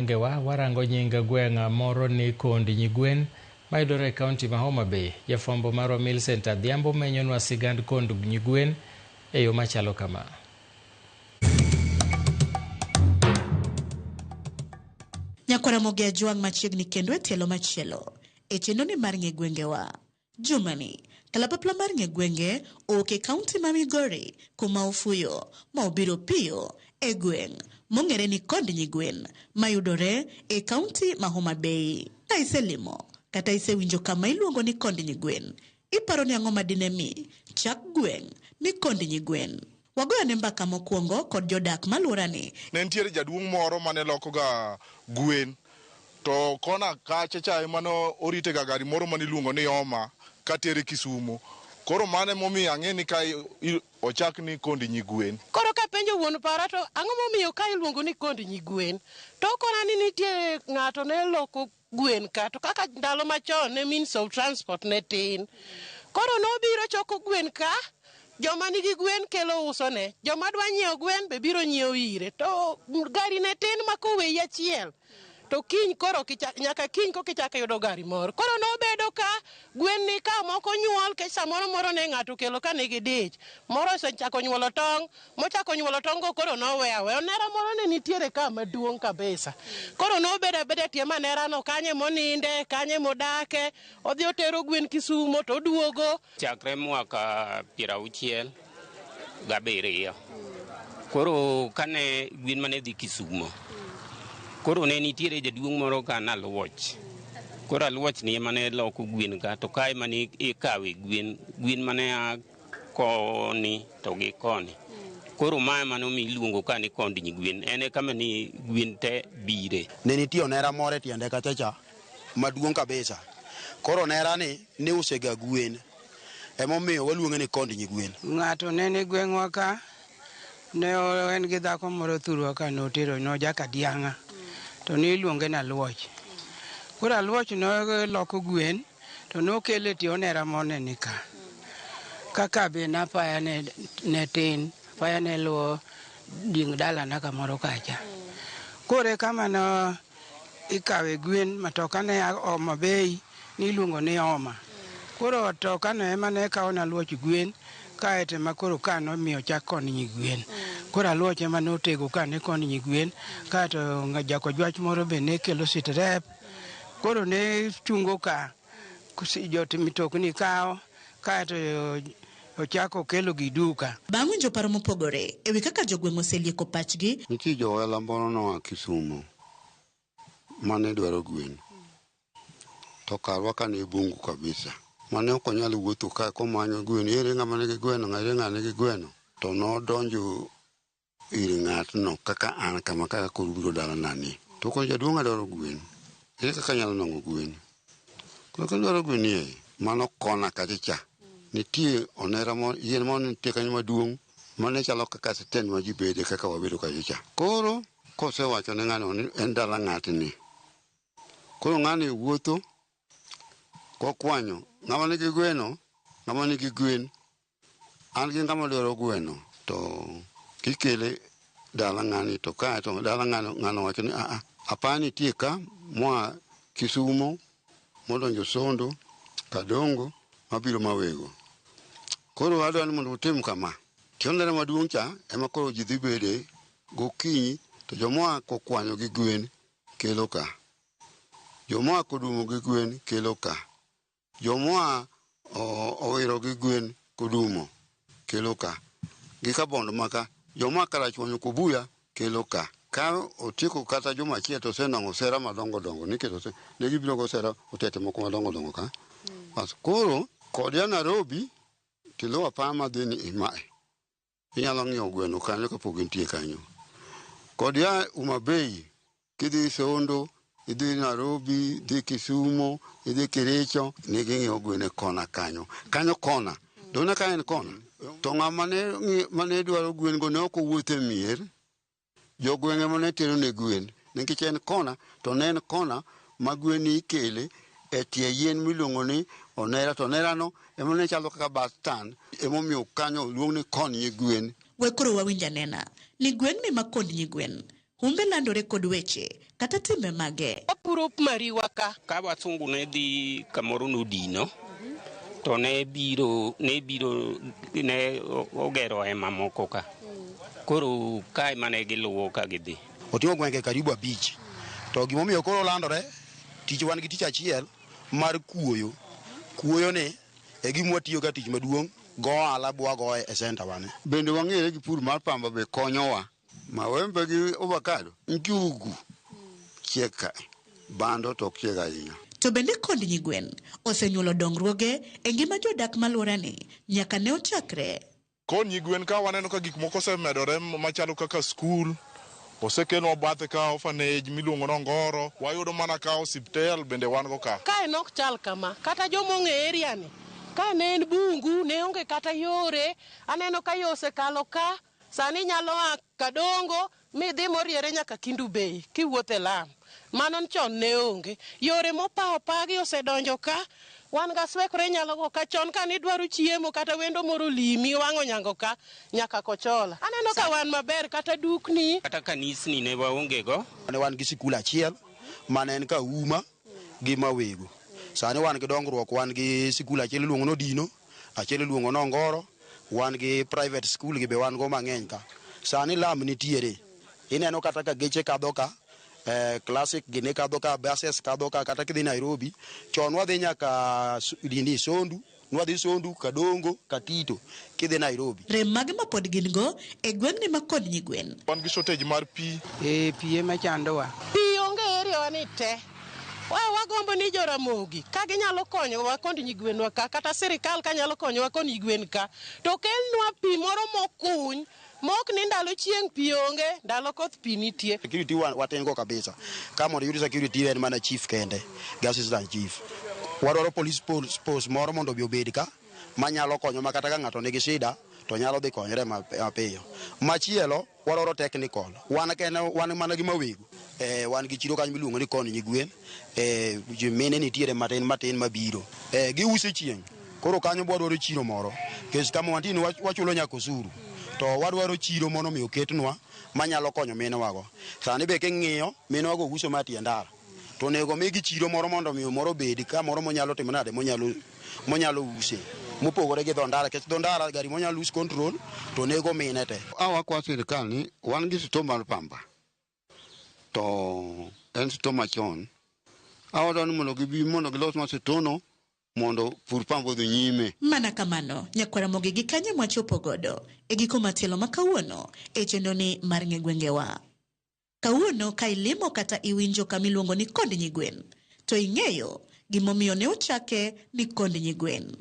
Ngewa warango nyinga gweng'a moro ni Kondi Nyigwen mayudore e kaunti ma Homa Bay. Jafwambo marwa Millicent Adhiambo menyonwa sigand Kondi Nyigwen e yo machalo kama. Nyakwara Mogea Juang machiegni kendo e tielo machielo e chenro ni mar ng'e gwengewa. Jumani kalapapla mar ng'e gwenge oke kaunti ma Migori kuma ofuyo ma obiro piyo e gweng' mong'ere ni Kondi Nyigwen mayudore e kaunti ma Homa Bay. Ka iselimo kata isewinjo kama iluongo ni Kondi Nyigwen, iparo ni ang'o madine mi chak gweng' ni Kondi Nyigwen. Wagoyo ne mbaka mokwongo kod jodak maluorani. Ne nitiere jaduong' moro mane lokoga gwen, to kona kacha cha emano oritega gari moro mane iluongo ni Oma katere Kisumu. Koro mane momiyo ang'e ni ka ochak ni Kondi Nyigwen. Koro ka penjo wuon para to ang'o momiyo ka iluongo ni Kondi Nyigwen? To kona ni nitie ng'ato ne loko gwen ka, to kaka ndalo machon ne means of transport ne tin. Koro nobiro choko gwen ka, joma nigi gwen kelo uso ne, joma dwa nyiewo gwen be biro nyiewo ire. To gari ne tin ma koweyi achiel. To kiny koro nyaka kiny ko kichaka yudo gari moro. Koro nobedo ka gwen ni ka moko nyuol ke samoro moro ne ng'ato kelo ka nigi dich. Moro osechako nyuolo tong', mochako nyuolo tong' go koro nowe awe. Onera moro ne nitiere ka maduong' kabisa. Koro nobedo abeda tie manera no kanye moninde, kanye modake, odhi otero gwen Kisumo to duogo. Chakre mwaka 67. Koro kane gwen mane dhi Kisumo. Koro ne nitiere jaduong' moro ka na Luoch. Koro Luoch ni mane loko gwen ka, to kae mane ikawe gwen mane koni to gi koni. Koro mae mano mi iluongo ka ni Kondi Nyigwen. Ene kama ni gwen te bire. Ne nitie onera moro e tiende kachacha maduong' kabisa. Koro onera ni usega gwen. Emomiyo waluonge ni Kondi Nyigwen. Ng'ato ne ni gweng'wa ka ne en gi dhako moro thurwa ka notero nojaka Diang'a. To ne iluonge na Luoch. Koro Luoch no loko gwen to nokele tie onera mone ni ka. Kaka be na paya ne tin, paya ne luo ding dala na kamoro kacha. Kore kama no ikawe gwen matoka ne Homa Bay ni iluongo ni Oma. Koro toka no ema ne kawo na Luoch gwen kaete makoro ka nomiyo chak Kondi Nyigwen. Koro Luoch ema notego ka ne Kondi Nyigwen, kaeto jako jwach moro be ne kelo sitrep. Koro ne chungo ka jot mitokni kawo, kaeto ochako kelo gi duka. Bang' winjo paro mopogore ewi kaka jogweng' oselieko pachgi. Nitie johala moro no Kisumo mane dwaro gwen. To karwa ka ne bungu kabisa. Mane ok onyal wuotho ka komanyo gwen, ere ng'ama nigi gweno, ere ng'ama nigi gweno. To nodonjo ir ng'atno kaka an kama kaka koro biro dala nani. To ko jaduong' adwaro gwen. Ere kaka nyalo nang'o gwen. Koro ka dwaro gwen nie, mano kona kachacha. Nitie onera mo yien mo nitie kanyo maduong' mane chalo kaka siten ma ji bede kaka wabedo kachacha. Koro kosewacho ne ng'ano ni en dala ng'atni. Koro ng'ani wuotho kokwanyo ng'ama nigi gweno, ng'ama nigi gwen. An gi ng'ama dwaro gweno to kikele dala ng'ani to ka to dala ng'ano wacho ni apani tie ka mwa Kisumo modonjo Sondo Kadongo mabiro Mawego. Koro adwa ni mondo utim kama. Tionere maduong' cha ema koro ji dhi bede gokinyi to jomwa kokwanyo gi gwen kelo ka. Jomwa kodumo gi gwen kelo ka. Jomwa owiro gi gwen kodumo kelo ka. Gi kabondo maka joma karachuonyo kubuya kelo ka. Ka otieko kata joma chia to senang'o sera madongo dongo niketo se ne gibiro go sera otete moko madongo dongo ka. Pas koro kodia Nairobi tilo apama dhi imae. Inyalo ng'iewo gweno kanyo kapok intie kanyo. Kodia Homa Bay kidhi Sondo, idhi Nairobi, idhi Kisumo, idhi Kericho, nigi ng'iewo gweno kona kanyo. Kanyo kona. Dona ka en kona. To ng'ama mane dwaro gwen go ne ok owuotho e mier. Jogweng'e mane tero ne gwen. Nikech en kona, to ne en kona ma gwen ikele e tie yien miluongo ni onera. To onera no ema ne chalo kaka bus stand. Emomiyo kanyo luong ni Kondi Nyigwen. Wekoro wawinja nena ni gweng' ni ma Kondi Nyigwen humbe landore kod weche kata timbe mage. Apuro mariwa ka wasungu ne dhi kamoro nodino to ne biro ne ogero ema moko ka koro kae mane giluwo ka gidhi oting'o gwenge karibu 5 to gimomiyo koro landore tich wan gi tich achiel mar kuoyo ne e gimwa tiyo ka tich maduong' go ala bwa go e center wane. Bende wang'ere gi pur mar pamba be konyowa. Mawembe gi avocado, njugu, chieka, bando to chiega ahinya. To bende kond nyigwen osenyuolo dongruoge e ngima jodak malworani nyaka ne ochakre. Kond nyigwen ka waneno ka gik moko osemedore machalo kaka skul, osekelwa bathe ka orphanage miluongo no Ngoro, wayudo mana ka osiptal bende wan go ka. Kae nok chal kama, kata jomong'e area ni. Ka ne en bungu, ne onge kata yore, aneno ka yo osekalo ka, sani nyalo Kadongo, midhi moriere nyaka Kindu Bay, kiwuothe Lam. Manon chon ne onge. Yore mopa opagi osedonjo ka, wan ga swekre nyalo go ka chon ka ni dwaro chiemo kata wendo moro limi wang'o nyango ka nyaka Kochola. Aneno ka wan maber kata dukni. Kata kanisni ne waonge go. Ne wan gi sikul achiel, mane en ka Uma gi Mawego. Sani wan gi dongruok, wan gi sikul achiel iluongo no Dino, achiel iluongo no Ngoro, wan gi private school gi be wan go mang'eny ka. Sani Lam nitiere. Ineno kata ka geche kadho ka, classic gine kadho ka, buses kadho ka, kata kidhi Nairobi, chon wadhi nyaka Sondu, nwadhi Sondu, Kadongo, Katito, kidhi Nairobi. Rem mage ma pod gin go e gweng'ni ma kod nyigwen. Wan gi shortage mar pi. Pi ema chandowa. Pi onge area wani te. Wagombo ni Joramogi ka ginyalo konyowa kod nyigwenwa ka, kata sirikal ka nyalo konyowa kod nyigwen ka, to kelnwa pi moro mokuny, mok ni ndalo chieng' pi onge, ndalo koth pi nitie. Security watengo kabisa. Kama mondo yudi security en mana chief kende, gi assistant chief. Wadwaro police post moro mondo bi obed ka, manyalo konyo makata ka ng'ato nigi shida, to nyalo dhi konyre mapiyo. Machielo, wadwaro technical. Wan mana gi Mawego. Wan gi chiro kanyo miluongo ni kond nyigwen. Mine nitiere matin mabiro. Giuso chieng'. Koro kanyo wadwaro chiro moro. Kech kama wantini wachulo nyaka osuru. To wadwaro chiro mono mi oketnwa manyalo konyo minewago. Sani be king'iyo minewago uso matie ndara. To nego migi chiro moro mondo mi moro bedi ka moro monyalo timo nade monyalo use. Mopogore gi dhondara, kech dhondara gari monyalo lose control to nego mine te. Awa kwa sirikal ni wan gi sito mar pamba. To en sito machon. Awa dwani mondo gibi mondo gilos ma sitono mondo pur pamba dhi nyime. Mana kamano, nyakwara mogi gi kanye mwachopo godo e giko matielo ma kawuono e chenro ni mar ng'e gwengewa. Kawuono ka ilimo kata iwinjo kamiluongo ni kond nyigwen, to ing'eyo gimomiyo ne ochake ni kond nyigwen.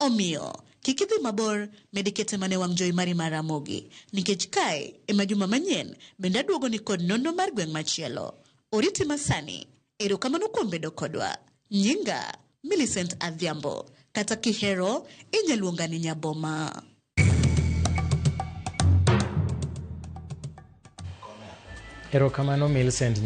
Omiyo, kikidhi mabor medikete mane wang' joyi mari mar Ramogi, nikech kae e majuma manyien bende aduogo ni kod nono mar gweng' machielo. Oriti masani, erokamano kuom bedo kodwa. Nyinga Millicent Adhiambo, kata kihero inyaluonga ni Nyaboma. Erokamano Millicent